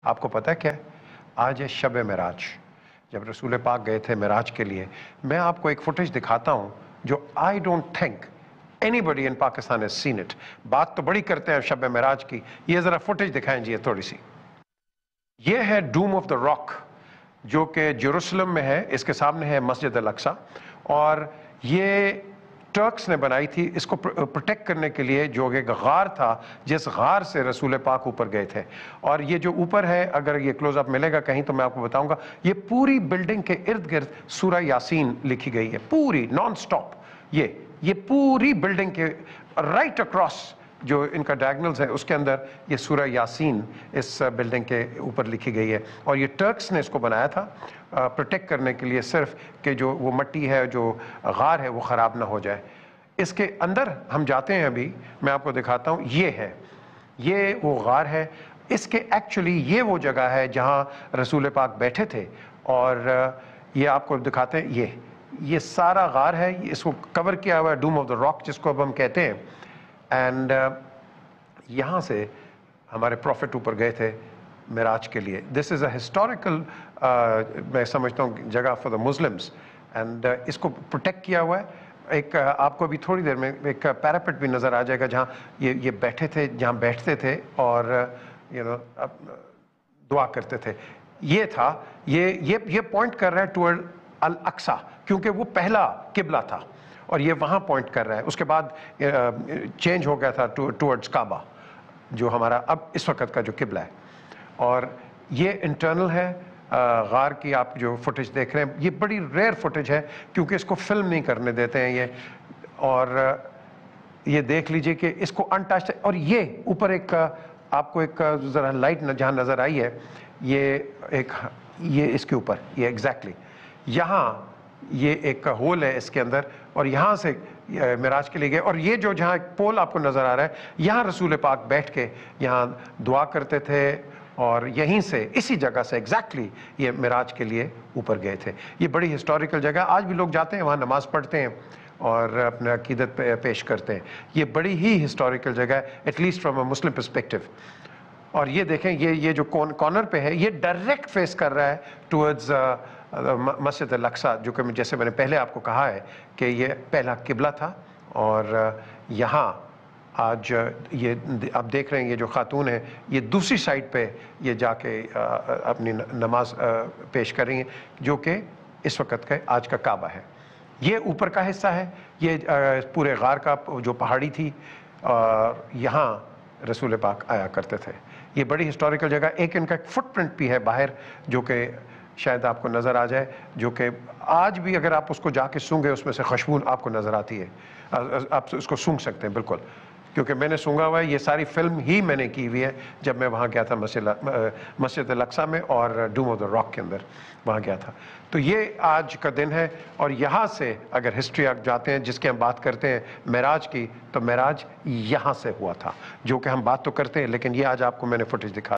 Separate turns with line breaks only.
आपको पता है क्या है? आज है शब मेराज। जब रसूल पाक गए थे मेराज के लिए। मैं आपको एक फुटेज दिखाता हूं जो I don't think anybody in Pakistan has seen it. बात तो बड़ी करते हैं शब मेराज की, ये जरा फुटेज दिखाएं जी थोड़ी सी। ये है डूम ऑफ द रॉक जो कि जेरूसलम में है, इसके सामने है मस्जिद अल अक्सा, और ये टर्क्स ने बनाई थी इसको प्रोटेक्ट करने के लिए, जो एक गार था जिस गार से रसूल पाक ऊपर गए थे। और ये जो ऊपर है, अगर ये क्लोजअप मिलेगा कहीं तो मैं आपको बताऊंगा, ये पूरी बिल्डिंग के इर्द गिर्द सूरह यासीन लिखी गई है, पूरी नॉन स्टॉप। ये पूरी बिल्डिंग के राइट अक्रॉस जो इनका डायगोनल्स है उसके अंदर ये सूरह यासीन इस बिल्डिंग के ऊपर लिखी गई है। और ये टर्क्स ने इसको बनाया था प्रोटेक्ट करने के लिए, सिर्फ कि जो वो मट्टी है, जो गार है, वो ख़राब ना हो जाए। इसके अंदर हम जाते हैं, अभी मैं आपको दिखाता हूँ। ये वो गार है। इसके एक्चुअली ये वो जगह है जहाँ रसूल पाक बैठे थे, और ये आपको दिखाते हैं। ये सारा गार है, इसको कवर किया हुआ है, डूम ऑफ द रॉक जिसको अब हम कहते हैं। एंड यहाँ से हमारे प्रॉफिट ऊपर गए थे मेराज के लिए। दिस इज़ अ हिस्टोरिकल, मैं समझता हूँ, जगह फॉर द मुस्लिम्स, एंड इसको प्रोटेक्ट किया हुआ है। एक आपको अभी थोड़ी देर में एक पैरापेट भी नज़र आ जाएगा जहाँ ये बैठे थे, जहाँ बैठते थे और दुआ करते थे। ये था, ये पॉइंट कर रहा है टुवर्ड अल अक्सा, क्योंकि वो पहला किबला था और ये वहाँ पॉइंट कर रहा है। उसके बाद चेंज हो गया था टुवर्ड्स काबा, जो हमारा अब इस वक्त का जो किबला है। और ये इंटरनल है गार की। आप जो फुटेज देख रहे हैं ये बड़ी रेयर फुटेज है, क्योंकि इसको फिल्म नहीं करने देते हैं ये। और ये देख लीजिए कि इसको अनटच्ड है। और ये ऊपर एक आपको एक ज़रा लाइट जहाँ नज़र आई है, ये इसके ऊपर, ये एग्जैक्टली यहाँ ये एक होल है इसके अंदर, और यहाँ से मिराज के लिए गए। और ये जो जहाँ एक पोल आपको नज़र आ रहा है, यहाँ रसूल पाक बैठ के यहाँ दुआ करते थे, और यहीं से, इसी जगह से एग्जैक्टली ये मिराज के लिए ऊपर गए थे। ये बड़ी हिस्टोरिकल जगह, आज भी लोग जाते हैं वहाँ, नमाज पढ़ते हैं और अपना अकीदत पेश करते हैं। ये बड़ी ही हिस्टोरिकल जगह है, at least from a Muslim perspective. और ये देखें, ये जो कॉर्नर पे है, ये डायरेक्ट फेस कर रहा है टुवर्ड्स मस्जिद अल अक्सा, जो कि जैसे मैंने पहले आपको कहा है कि ये पहला किबला था। और यहाँ आज ये आप देख रहे हैं, ये जो खातून है ये दूसरी साइड पे ये जाके अपनी नमाज पेश कर रही हैं, जो कि इस वक्त का आज का काबा है। ये ऊपर का हिस्सा है, ये पूरे गार का जो पहाड़ी थी, और यहाँ रसूल पाक आया करते थे। ये बड़ी हिस्टोरिकल जगह। एक इनका फुटप्रिंट भी है बाहर, जो कि शायद आपको नज़र आ जाए, जो कि आज भी अगर आप उसको जाके सूंघे उसमें से खुशबू आपको नज़र आती है। आप उसको सूंघ सकते हैं बिल्कुल, क्योंकि मैंने सूंघा हुआ है। ये सारी फिल्म ही मैंने की हुई है जब मैं वहाँ गया था मस्जिद अल अक्सा में, और डूम ऑफ द रॉक के अंदर वहाँ गया था। तो ये आज का दिन है। और यहाँ से अगर हिस्ट्री आप जाते हैं, जिसकी हम बात करते हैं मेराज की, तो मेराज यहाँ से हुआ था, जो कि हम बात तो करते हैं, लेकिन ये आज आपको मैंने फुटेज दिखा